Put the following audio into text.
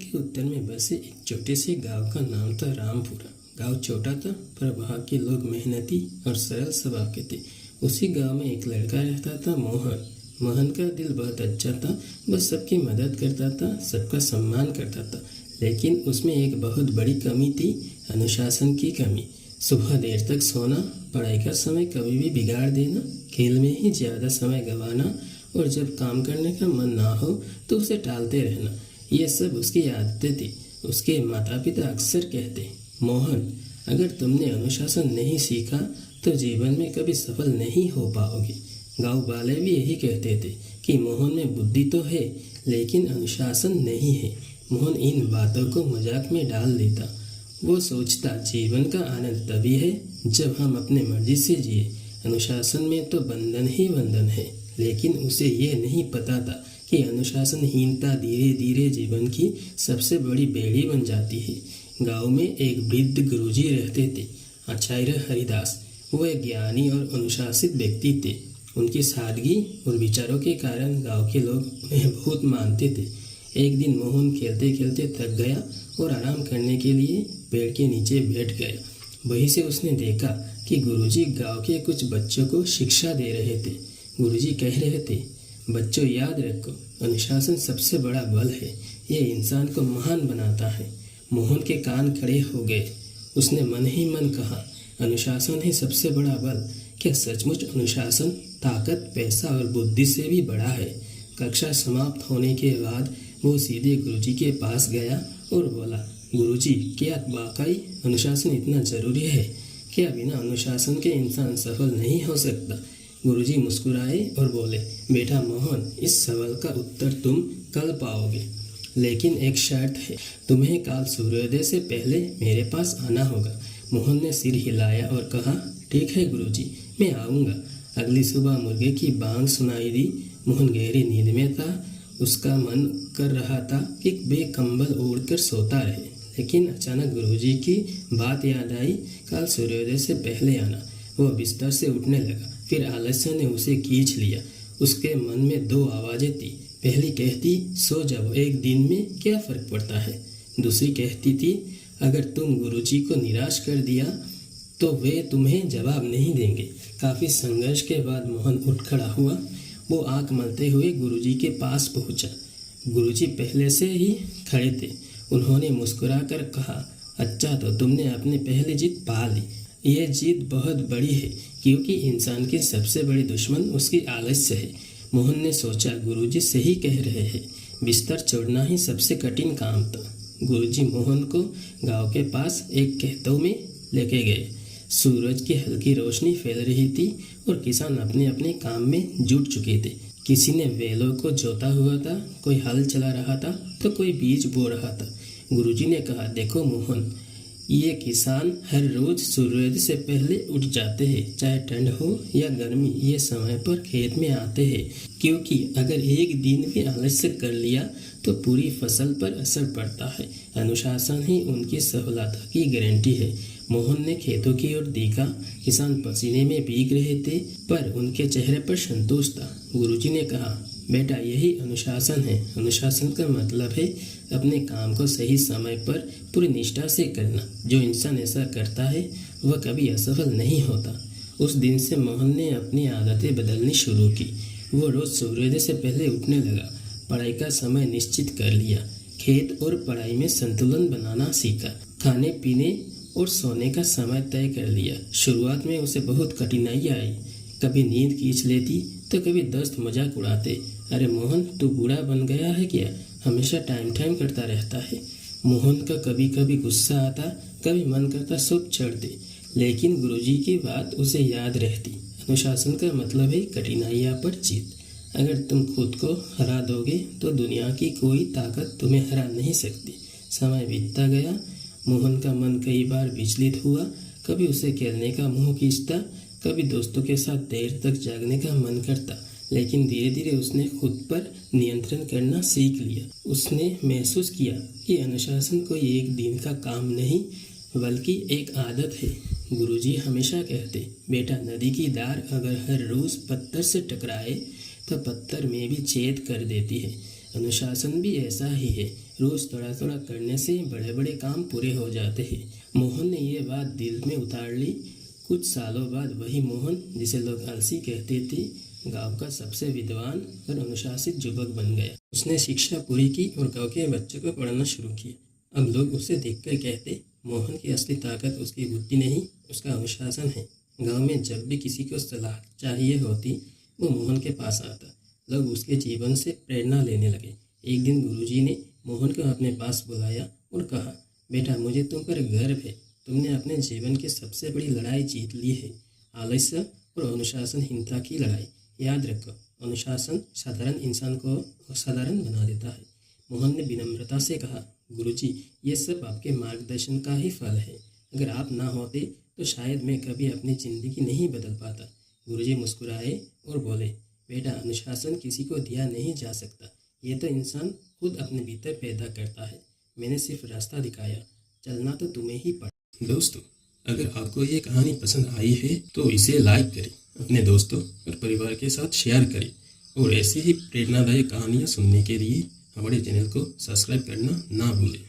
के उत्तर में बसे एक छोटे से गांव का नाम था रामपुरा। गांव छोटा था पर वहाँ के लोग मेहनती और सरल स्वभाव के थे। उसी गांव में एक लड़का रहता था, मोहन। मोहन का दिल बहुत अच्छा था, बस सबकी मदद करता था, सबका सम्मान करता था। लेकिन उसमें एक बहुत बड़ी कमी थी, अनुशासन की कमी। सुबह देर तक सोना, पढ़ाई का समय कभी भी बिगाड़ देना, खेल में ही ज़्यादा समय गंवाना और जब काम करने का मन ना हो तो उसे टालते रहना, ये सब उसकी आदतें थी। उसके माता पिता अक्सर कहते, मोहन, अगर तुमने अनुशासन नहीं सीखा तो जीवन में कभी सफल नहीं हो पाओगे। गांव वाले भी यही कहते थे कि मोहन में बुद्धि तो है लेकिन अनुशासन नहीं है। मोहन इन बातों को मजाक में डाल देता। वो सोचता, जीवन का आनंद तभी है जब हम अपने मर्जी से जिए। अनुशासन में तो बंधन ही बंधन है। लेकिन उसे ये नहीं पता था कि अनुशासनहीनता धीरे धीरे जीवन की सबसे बड़ी बेड़ी बन जाती है। गांव में एक वृद्ध गुरुजी रहते थे, आचार्य हरिदास। वो एक ज्ञानी और अनुशासित व्यक्ति थे। उनकी सादगी और विचारों के कारण गांव के लोग उन्हें बहुत मानते थे। एक दिन मोहन खेलते खेलते थक गया और आराम करने के लिए पेड़ के नीचे बैठ गया। वहीं से उसने देखा कि गुरुजी गांव के कुछ बच्चों को शिक्षा दे रहे थे। गुरुजी कह रहे थे, बच्चों याद रखो, अनुशासन सबसे बड़ा बल है, ये इंसान को महान बनाता है। मोहन के कान खड़े हो गए। उसने मन ही मन कहा, अनुशासन ही सबसे बड़ा बल। क्या सचमुच अनुशासन ताकत, पैसा और बुद्धि से भी बड़ा है? कक्षा समाप्त होने के बाद वो सीधे गुरुजी के पास गया और बोला, गुरुजी, क्या वाकई अनुशासन इतना जरूरी है? क्या बिना अनुशासन के इंसान सफल नहीं हो सकता? गुरुजी मुस्कुराए और बोले, बेटा मोहन, इस सवाल का उत्तर तुम कल पाओगे, लेकिन एक शर्त है, तुम्हें कल सूर्योदय से पहले मेरे पास आना होगा। मोहन ने सिर हिलाया और कहा, ठीक है गुरुजी, मैं आऊँगा। अगली सुबह मुर्गे की बांग सुनाई दी। मोहन गहरी नींद में था। उसका मन कर रहा था कि वे कंबल ओढ़कर सोता रहे, लेकिन अचानक गुरुजी की बात याद आई, कल सूर्योदय से पहले आना। वो बिस्तर से उठने लगा, फिर आलस्य ने उसे खींच लिया। उसके मन में दो आवाज़ें थी। पहली कहती, सो जाओ, एक दिन में क्या फ़र्क पड़ता है। दूसरी कहती थी, अगर तुम गुरुजी को निराश कर दिया तो वे तुम्हें जवाब नहीं देंगे। काफ़ी संघर्ष के बाद मोहन उठ खड़ा हुआ। वो आंख मलते हुए गुरुजी के पास पहुंचा। गुरुजी पहले से ही खड़े थे। उन्होंने मुस्कुराकर कहा, अच्छा, तो तुमने अपनी पहली जीत पा ली। ये जीत बहुत बड़ी है क्योंकि इंसान की सबसे बड़ी दुश्मन उसकी आलस्य है। मोहन ने सोचा, गुरुजी सही कह रहे हैं, बिस्तर छोड़ना ही सबसे कठिन काम था। गुरुजी मोहन को गांव के पास एक खेतों में लेके गए। सूरज की हल्की रोशनी फैल रही थी और किसान अपने अपने काम में जुट चुके थे। किसी ने बैलों को जोता हुआ था, कोई हल चला रहा था तो कोई बीज बो रहा था। गुरुजी ने कहा, देखो मोहन, ये किसान हर रोज सूर्योदय से पहले उठ जाते हैं, चाहे ठंड हो या गर्मी, ये समय पर खेत में आते हैं, क्योंकि अगर एक दिन भी आलस्य कर लिया तो पूरी फसल पर असर पड़ता है। अनुशासन ही उनकी सफलता की गारंटी है। मोहन ने खेतों की ओर देखा। किसान पसीने में भीग रहे थे पर उनके चेहरे पर संतोष था। गुरुजी ने कहा, बेटा, यही अनुशासन है। अनुशासन का मतलब है अपने काम को सही समय पर पूरी निष्ठा से करना। जो इंसान ऐसा करता है वह कभी असफल नहीं होता। उस दिन से मोहन ने अपनी आदतें बदलनी शुरू की। वो रोज सूर्योदय से पहले उठने लगा, पढ़ाई का समय निश्चित कर लिया, खेत और पढ़ाई में संतुलन बनाना सीखा, खाने पीने और सोने का समय तय कर लिया। शुरुआत में उसे बहुत कठिनाई आई, कभी नींद खींच लेती तो कभी दोस्त मजाक उड़ाते, अरे मोहन, तू बूढ़ा बन गया है क्या, हमेशा टाइम करता रहता है। मोहन का कभी कभी गुस्सा आता, कभी मन करता सब छोड़ दे, लेकिन गुरुजी की बात उसे याद रहती। अनुशासन का मतलब है कठिनाइयाँ पर जीत। अगर तुम खुद को हरा दोगे तो दुनिया की कोई ताकत तुम्हें हरा नहीं सकती। समय बीतता गया। मोहन का मन कई बार विचलित हुआ। कभी उसे खेलने का मोह खींचता, कभी दोस्तों के साथ देर तक जागने का मन करता, लेकिन धीरे धीरे उसने खुद पर नियंत्रण करना सीख लिया। उसने महसूस किया कि अनुशासन कोई एक दिन का काम नहीं बल्कि एक आदत है। गुरुजी हमेशा कहते, बेटा, नदी की धार अगर हर रोज पत्थर से टकराए तो पत्थर में भी छेद कर देती है। अनुशासन भी ऐसा ही है। रोज थोड़ा थोड़ा करने से बड़े बड़े काम पूरे हो जाते हैं। मोहन ने ये बात दिल में उतार ली। कुछ सालों बाद वही मोहन, जिसे लोग आलसी कहते थे, गांव का सबसे विद्वान और अनुशासित युवक बन गया। उसने शिक्षा पूरी की और गांव के बच्चों को पढ़ाना शुरू किया। अब लोग उसे देखकर कहते, मोहन की असली ताकत उसकी बुद्धि नहीं, उसका अनुशासन है। गांव में जब भी किसी को सलाह चाहिए होती, वो मोहन के पास आता। लोग उसके जीवन से प्रेरणा लेने लगे। एक दिन गुरुजी ने मोहन को अपने पास बुलाया और कहा, बेटा, मुझे तुम पर गर्व है। तुमने अपने जीवन की सबसे बड़ी लड़ाई जीत ली है, आलस्य और अनुशासनहीनता की लड़ाई। याद रखो, अनुशासन साधारण इंसान को असाधारण बना देता है। मोहन ने विनम्रता से कहा, गुरुजी, ये सब आपके मार्गदर्शन का ही फल है। अगर आप ना होते तो शायद मैं कभी अपनी ज़िंदगी नहीं बदल पाता। गुरुजी मुस्कुराए और बोले, बेटा, अनुशासन किसी को दिया नहीं जा सकता। ये तो इंसान खुद अपने भीतर पैदा करता है। मैंने सिर्फ रास्ता दिखाया, चलना तो तुम्हें ही पड़ा। दोस्तों, अगर आपको ये कहानी पसंद आई है तो इसे लाइक करें, अपने दोस्तों और परिवार के साथ शेयर करें और ऐसी ही प्रेरणादायक कहानियाँ सुनने के लिए हमारे चैनल को सब्सक्राइब करना ना भूलें।